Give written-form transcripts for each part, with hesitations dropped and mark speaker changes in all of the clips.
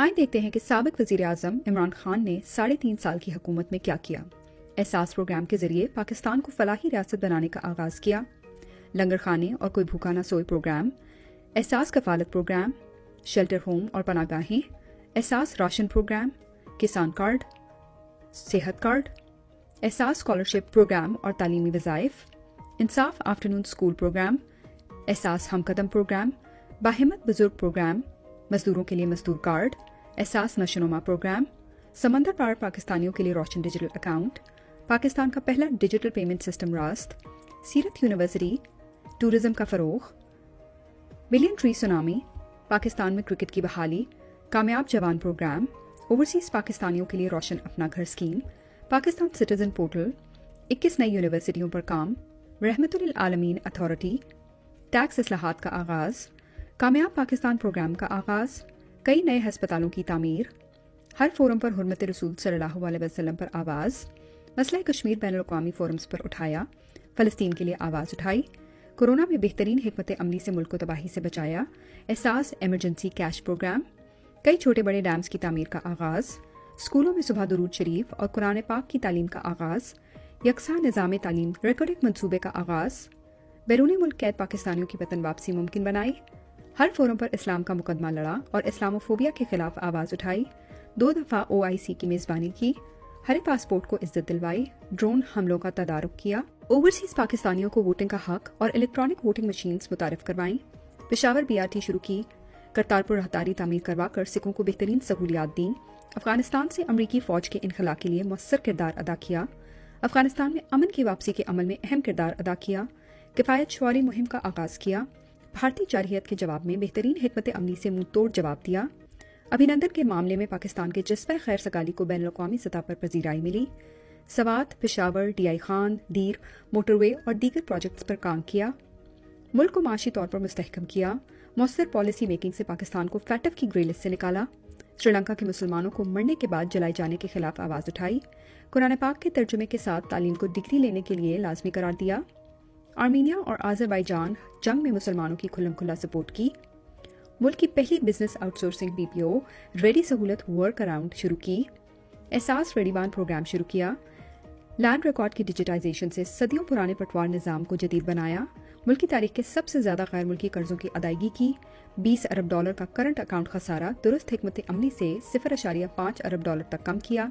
Speaker 1: آئے دیکھتے ہیں کہ سابق وزیر اعظم عمران خان نے 3.5 سال کی حکومت میں کیا کیا۔ احساس پروگرام کے ذریعے پاکستان کو فلاحی ریاست بنانے کا آغاز کیا۔ لنگر خانے اور کوئی بھوکا نہ سوئے پروگرام، احساس کفالت پروگرام، شیلٹر ہوم اور پناہ گاہیں، احساس راشن پروگرام، کسان کارڈ، صحت کارڈ، احساس اسکالرشپ پروگرام اور تعلیمی وظائف، انصاف آفٹرنون اسکول پروگرام، احساس ہم قدم پروگرام، باہمت بزرگ پروگرام، مزدوروں کے لیے مزدور کارڈ، احساس نشوونما پروگرام، سمندر پار پاکستانیوں کے لیے روشن ڈیجیٹل اکاؤنٹ، پاکستان کا پہلا ڈیجیٹل پیمنٹ سسٹم راست، سیرت یونیورسٹی، ٹورزم کا فروغ، ملین ٹری سونامی، پاکستان میں کرکٹ کی بحالی، کامیاب جوان پروگرام، اوورسیز پاکستانیوں کے لیے روشن اپنا گھر اسکیم، پاکستان سٹیزن پورٹل، 21 نئی یونیورسٹیوں پر کام، رحمت للعالمین اتھارٹی، ٹیکس اصلاحات کا آغاز، کامیاب پاکستان پروگرام کا آغاز، کئی نئے ہسپتالوں کی تعمیر، ہر فورم پر حرمت رسول صلی اللہ علیہ وسلم پر آواز، مسئلہ کشمیر بین الاقوامی فورمز پر اٹھایا، فلسطین کے لیے آواز اٹھائی، کورونا میں بہترین حکمت عملی سے ملک کو تباہی سے بچایا، احساس ایمرجنسی کیش پروگرام، کئی چھوٹے بڑے ڈیمز کی تعمیر کا آغاز، اسکولوں میں صبح درود شریف اور قرآن پاک کی تعلیم کا آغاز، یکساں نظام تعلیم ریکارڈنگ منصوبے کا آغاز، بیرونی ملک قید پاکستانیوں کی وطن واپسی ممکن بنائی، ہر فورم پر اسلام کا مقدمہ لڑا اور اسلاموفوبیا کے خلاف آواز اٹھائی، 2 دفعہ OIC کی میزبانی کی، ہرے پاسپورٹ کو عزت دلوائی، ڈرون حملوں کا تدارک کیا، اوورسیز پاکستانیوں کو ووٹنگ کا حق اور الیکٹرانک ووٹنگ مشینز متعارف کروائیں، پشاور BRT شروع کی، کرتارپور راہداری تعمیر کروا کر سکھوں کو بہترین سہولیات دیں، افغانستان سے امریکی فوج کے انخلا کے لیے مؤثر کردار ادا کیا، افغانستان میں امن کی واپسی کے عمل میں اہم کردار ادا کیا، کفایت شعاری مہم کا آغاز کیا، بھارتی جارحیت کے جواب میں بہترین حکمت عملی سے منہ توڑ جواب دیا، ابھینندن کے معاملے میں پاکستان کے جذبہ خیر سگالی کو بین الاقوامی سطح پر پذیرائی ملی، سوات، پشاور، DI خان، دیر، موٹر وے اور دیگر پروجیکٹس پر کام کیا، ملک کو معاشی طور پر مستحکم کیا، مؤثر پالیسی میکنگ سے پاکستان کو فیٹف کی گرے لسٹ سے نکالا، سری لنکا کے مسلمانوں کو مرنے کے بعد جلائے جانے کے خلاف آواز اٹھائی، قرآن پاک کے ترجمے کے ساتھ تعلیم کو ڈگری لینے کے لیے لازمی قرار دیا، آرمینیا اور آذربائیجان جنگ میں مسلمانوں کی کھلم کھلا سپورٹ کی، ملک کی پہلی business out sourcing BPO ready سہولت ورک اراؤنڈ شروع کی، احساس ریڈی وان پروگرام شروع کیا، لینڈ ریکارڈ کی ڈیجیٹائزیشن سے صدیوں پرانے پٹوار نظام کو جدید بنایا، ملک کی تاریخ کے سب سے زیادہ غیر ملکی قرضوں کی ادائیگی کی، $20 ارب کا کرنٹ اکاؤنٹ خسارہ درست حکمت عملی سے $0.5 ارب تک کم کیا،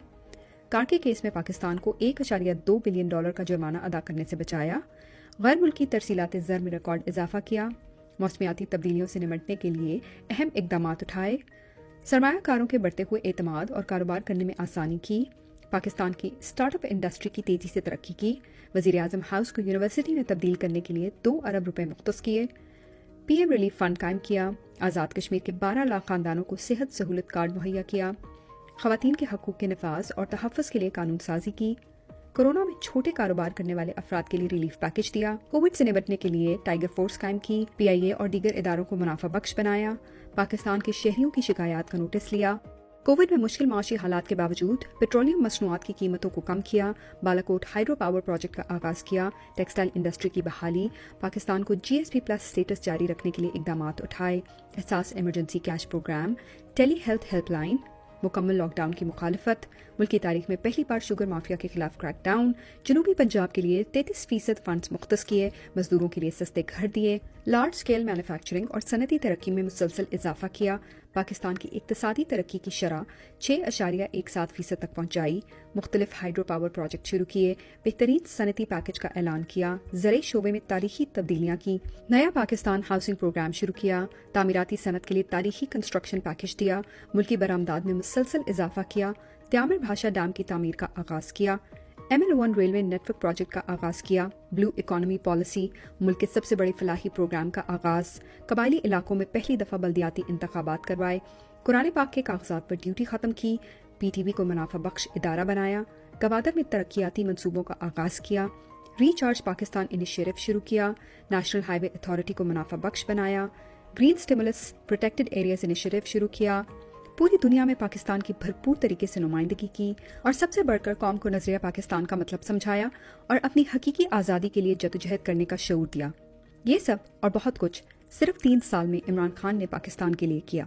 Speaker 1: کارکے کیس میں پاکستان کو $1.2 بلین کا جرمانہ ادا کرنے سے بچایا، غیر ملکی ترسیلات زر میں ریکارڈ اضافہ کیا، موسمیاتی تبدیلیوں سے نمٹنے کے لیے اہم اقدامات اٹھائے، سرمایہ کاروں کے بڑھتے ہوئے اعتماد اور کاروبار کرنے میں آسانی کی، پاکستان کی اسٹارٹ اپ انڈسٹری کی تیزی سے ترقی کی، وزیر اعظم ہاؤس کو یونیورسٹی میں تبدیل کرنے کے لیے $2 ارب مختص کیے، PM ریلیف فنڈ قائم کیا، آزاد کشمیر کے 12 لاکھ خاندانوں کو صحت سہولت کارڈ مہیا کیا، خواتین کے حقوق کے نفاذ اور تحفظ کے لیے قانون سازی کی، کورونا میں چھوٹے کاروبار کرنے والے افراد کے لیے ریلیف پیکج دیا، کووڈ سے نمٹنے کے لیے ٹائیگر فورس قائم کی، PIA اور دیگر اداروں کو منافع بخش بنایا، پاکستان کے شہریوں کی شکایات کا نوٹس لیا، کووڈ میں مشکل معاشی حالات کے باوجود پیٹرولیم مصنوعات کی قیمتوں کو کم کیا، بالاکوٹ ہائیڈرو پاور پروجیکٹ کا آغاز کیا، ٹیکسٹائل انڈسٹری کی بحالی، پاکستان کو GSP+ سٹیٹس جاری رکھنے کے لیے اقدامات اٹھائے، احساس ایمرجنسی کیش پروگرام، ٹیلی ہیلتھ ہیلپ لائن، مکمل لاک ڈاؤن کی مخالفت، ملک کی تاریخ میں پہلی بار شوگر مافیا کے خلاف کریک ڈاؤن، جنوبی پنجاب کے لیے 33% فنڈز مختص کیے، مزدوروں کے لیے سستے گھر دیے، لارج سکیل مینوفیکچرنگ اور صنعتی ترقی میں مسلسل اضافہ کیا، پاکستان کی اقتصادی ترقی کی شرح 6.17% تک پہنچائی، مختلف ہائیڈرو پاور پروجیکٹ شروع کیے، بہترین صنعتی پیکج کا اعلان کیا، زرعی شعبے میں تاریخی تبدیلیاں کی، نیا پاکستان ہاؤسنگ پروگرام شروع کیا، تعمیراتی صنعت کے لیے تاریخی کنسٹرکشن پیکج دیا، ملکی برآمدات میں مسلسل اضافہ کیا، تیامر بھاشا ڈیم کی تعمیر کا آغاز کیا، ML1 railway net work project کا آغاز کیا، بلو اکانومی پالیسی، ملک کے سب سے بڑے فلاحی پروگرام کا آغاز، قبائلی علاقوں میں پہلی دفعہ بلدیاتی انتخابات کروائے، قرآن پاک کے کاغذات پر ڈیوٹی ختم کی، PTV کو منافع بخش ادارہ بنایا، گوادر میں ترقیاتی منصوبوں کا آغاز کیا، ریچارج پاکستان انیشیٹو شروع کیا، نیشنل ہائی وے اتھارٹی کو منافع بخش بنایا، green stimulus protected areas initiative شروع کیا، پوری دنیا میں پاکستان کی بھرپور طریقے سے نمائندگی کی، اور سب سے بڑھ کر قوم کو نظریہ پاکستان کا مطلب سمجھایا اور اپنی حقیقی آزادی کے لیے جدوجہد کرنے کا شعور دیا۔ یہ سب اور بہت کچھ صرف 3 سال میں عمران خان نے پاکستان کے لیے کیا۔